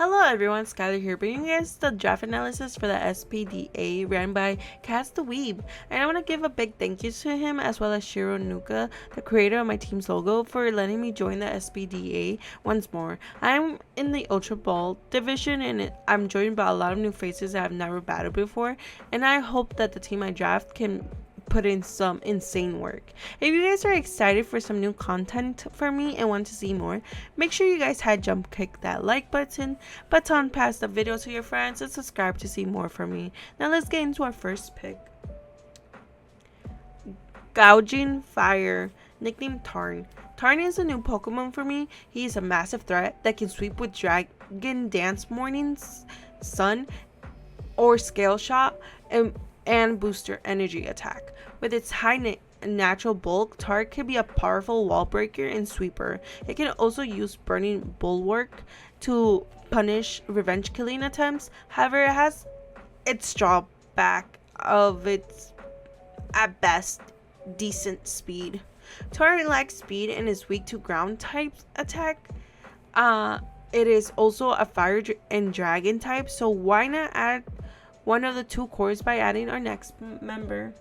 Hello everyone, Skylar here, bringing you guys the draft analysis for the SPDA ran by Cast the Weeb. And I want to give a big thank you to him as well as Shiro Nuka, the creator of my team's logo, for letting me join the SPDA once more. I'm in the Ultra Ball division and I'm joined by a lot of new faces that I've never battled before, and I hope that the team I draft can put in some insane work. If you guys are excited for some new content for me and want to see more, make sure you guys jump kick that like button, pass the video to your friends, and subscribe to see more from me. Now let's get into our first pick. Gouging Fire, nicknamed Tarn. Tarn is a new Pokemon for me. He is a massive threat that can sweep with Dragon Dance Morning's Sun or Scale Shot and booster energy attack. With its high natural bulk, Tark can be a powerful wall breaker and sweeper. It can also use Burning Bulwark to punish revenge killing attempts. However, it has its drawback of its, at best, decent speed. Tark lacks speed and is weak to ground type attack. It is also a fire and dragon type, so why not add one of the two cores by adding our next member?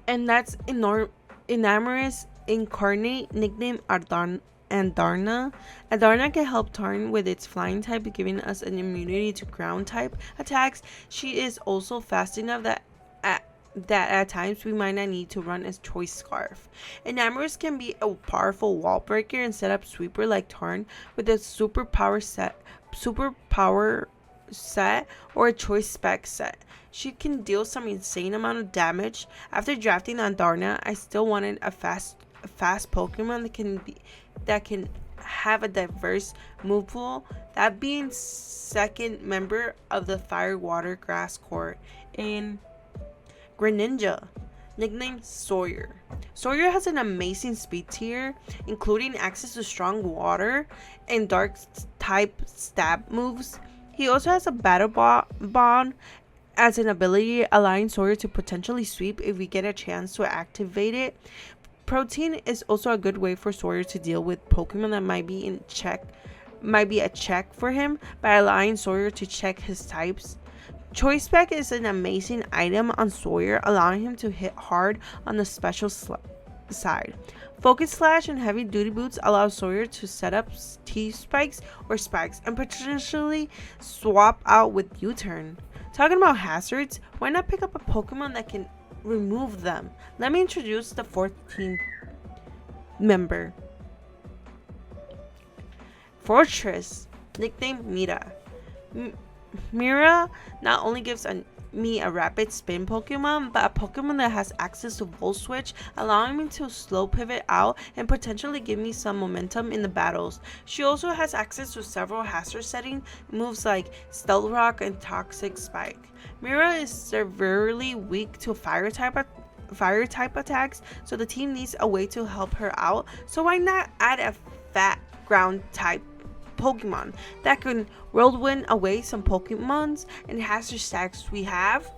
And that's Enamorous Incarnate, nicknamed Andarna. Andarna can help Tarn with its flying type, giving us an immunity to ground type attacks. She is also fast enough that at times we might not need to run as Choice Scarf. Enamorous can be a powerful wall breaker and set up sweeper like Tarn with a superpower set or a choice spec set. She can deal some insane amount of damage. After drafting Andarna, I still wanted a fast Pokemon that can have a diverse move pool, that being second member of the Fire Water Grass Court in Greninja, nicknamed Sawyer. Sawyer has an amazing speed tier, including access to strong water and dark type stab moves. He also has a Battle Bond as an ability, allowing Sawyer to potentially sweep if we get a chance to activate it. Protein is also a good way for Sawyer to deal with Pokemon that might be a check for him by allowing Sawyer to check his types. Choice Spec is an amazing item on Sawyer, allowing him to hit hard on the special side. Focus Slash and Heavy Duty Boots allow Sawyer to set up T-Spikes or Spikes and potentially swap out with U-Turn. Talking about hazards, why not pick up a Pokemon that can remove them? Let me introduce the fourth team member. Fortress, nicknamed Mira. Mira not only gives me a rapid spin Pokemon, but a Pokemon that has access to Volt Switch, allowing me to slow pivot out and potentially give me some momentum in the battles. She also has access to several hazard setting moves like Stealth Rock and Toxic Spike. Mira is severely weak to fire type attacks, so the team needs a way to help her out. So why not add a fat ground type Pokemon that can whirlwind away some Pokemons and hazard stacks? We have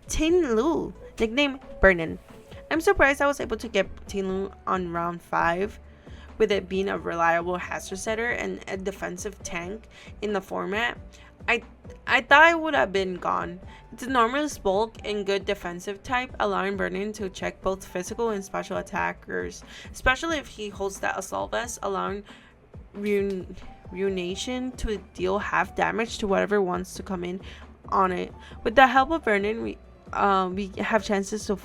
Tin Lu, nicknamed Burnin. I'm surprised I was able to get Tin Lu on round 5, with it being a reliable hazard setter and a defensive tank in the format. I thought it would have been gone. It's a normal bulk and good defensive type, allowing Burnin to check both physical and special attackers, especially if he holds that Assault Vest, allowing Ruination to deal half damage to whatever wants to come in on it. With the help of Vernon, we have chances to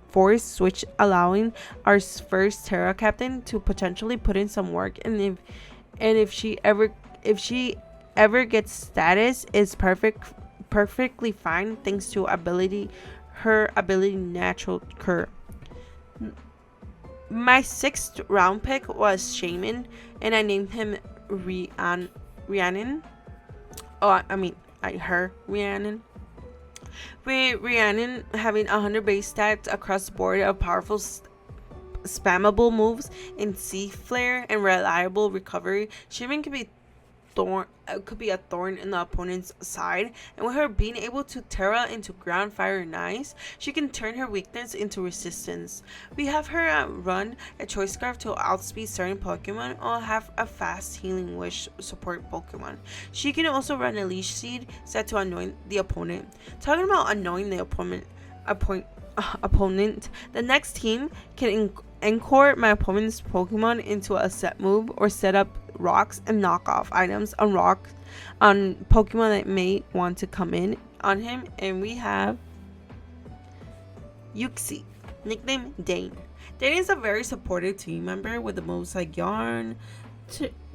force switch, allowing our first Terra Captain to potentially put in some work, and if she ever gets status, is perfectly fine thanks to her ability Natural Cure. My 6th round pick was Shaman, and I named him Rhiannon. Rhiannon. With Rhiannon having 100 base stats across the board of powerful spammable moves in Sea Flare and reliable recovery, Shaman can be thorn in the opponent's side, and with her being able to Terra into ground, fire, and ice, she can turn her weakness into resistance. We have her run a Choice Scarf to outspeed certain Pokemon, or have a fast Healing Wish support Pokemon. She can also run a Leash Seed set to annoy the opponent. Talking about annoying the opponent, the next team can encore my opponent's Pokemon into a set move, or set up rocks and knock off items on Pokemon that may want to come in on him. And we have Yuxi, nicknamed Dane. Dane is a very supportive team member with the moves like Yarn,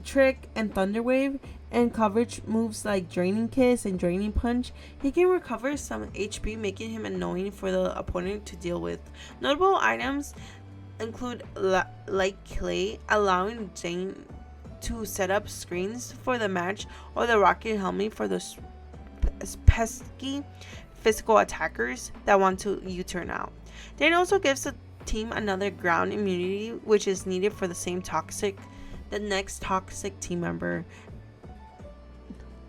Trick, and Thunder Wave, and coverage moves like Draining Kiss and Draining Punch. He can recover some HP, making him annoying for the opponent to deal with. Notable items include Light Clay, allowing Dane to set up screens for the match, or the Rocket Helmet for those pesky physical attackers that want to U-turn out. Dane also gives the team another ground immunity, which is needed for the next toxic team member,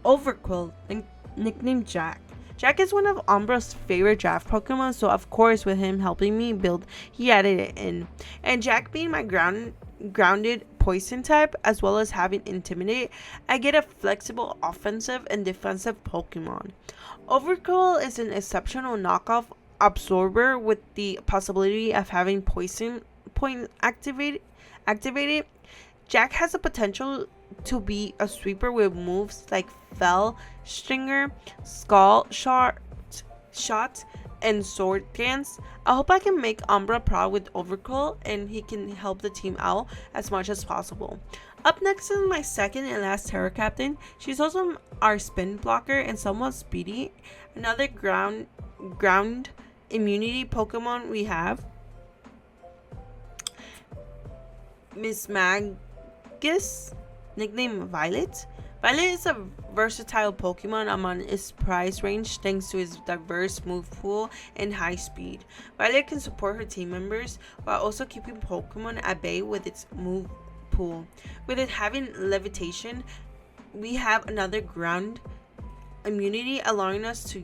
Overquill, nicknamed Jack. Jack is one of Umbra's favorite draft Pokemon, so of course with him helping me build, he added it in. And Jack being my grounded poison type, as well as having Intimidate, I get a flexible offensive and defensive Pokemon. Overquill is an exceptional knockoff absorber with the possibility of having Poison Point activated. Jack has the potential to be a sweeper with moves like Fell Stringer, Skull Shot, and Sword Dance. I hope I can make Umbra proud with Overquill, and he can help the team out as much as possible. Up next is my second and last Terra Captain. She's also our spin blocker and somewhat speedy. Another ground immunity Pokemon we have Miss Magus, nicknamed Violet. Violet is a versatile Pokemon among its price range thanks to its diverse move pool and high speed. Violet can support her team members while also keeping Pokemon at bay with its move pool. With it having levitation, we have another ground immunity, allowing us to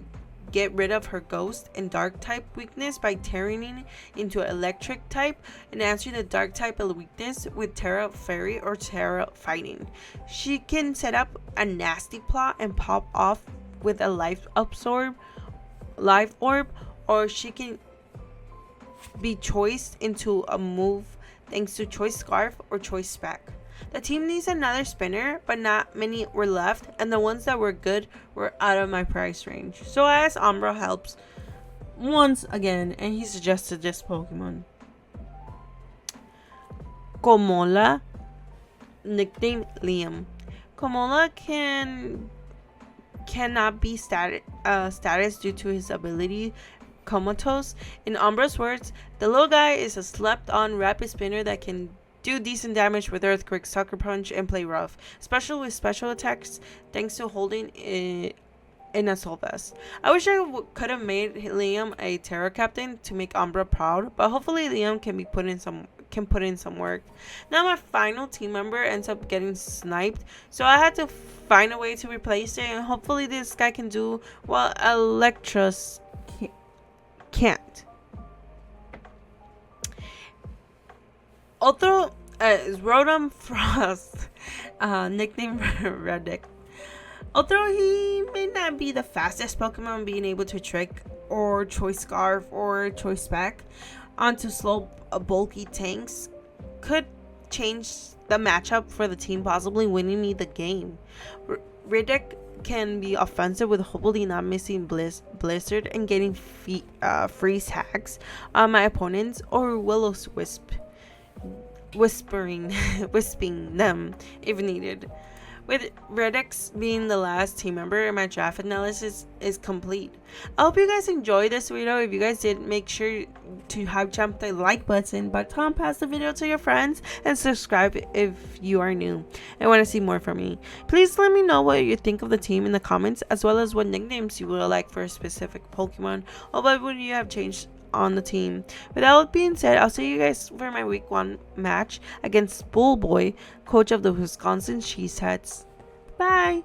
get rid of her ghost and dark type weakness by turning into electric type and answering the dark type of weakness with Terra Fairy or Terra Fighting. She can set up a nasty plot and pop off with a life orb, or she can be choiced into a move thanks to Choice Scarf or Choice Spec. The team needs another spinner, but not many were left, and the ones that were good were out of my price range. So I asked Umbra helps once again, and he suggested this Pokemon. Komola, nicknamed Liam. Komola cannot be status due to his ability Comatose. In Umbra's words, the little guy is a slept-on rapid spinner that can do decent damage with Earthquake, Sucker Punch, and play rough, especially with special attacks thanks to holding it in a Soul Vest. I wish I could have made Liam a Terra Captain to make Umbra proud, but hopefully Liam can put in some work. Now my final team member ends up getting sniped, so I had to find a way to replace it, and hopefully this guy can do what Electros can't. Otro is Rotom Frost, nicknamed Reddick. Although he may not be the fastest Pokemon, being able to trick or Choice Scarf or Choice Spec onto slow, bulky tanks could change the matchup for the team, possibly winning me the game. Reddick can be offensive with hopefully not missing Blizzard and getting freeze hacks on my opponents, or Will-O-Wisp wisping them if needed. With Redix being the last team member, my draft analysis is complete. I hope you guys enjoyed this video. If you guys did, make sure to jump the like button, but pass the video to your friends and subscribe if you are new and want to see more from me. Please let me know what you think of the team in the comments, as well as what nicknames you would like for a specific Pokemon, or what would you have changed on the team. With that being said, I'll see you guys for my week 1 match against Bullboy, coach of the Wisconsin Cheeseheads. Bye!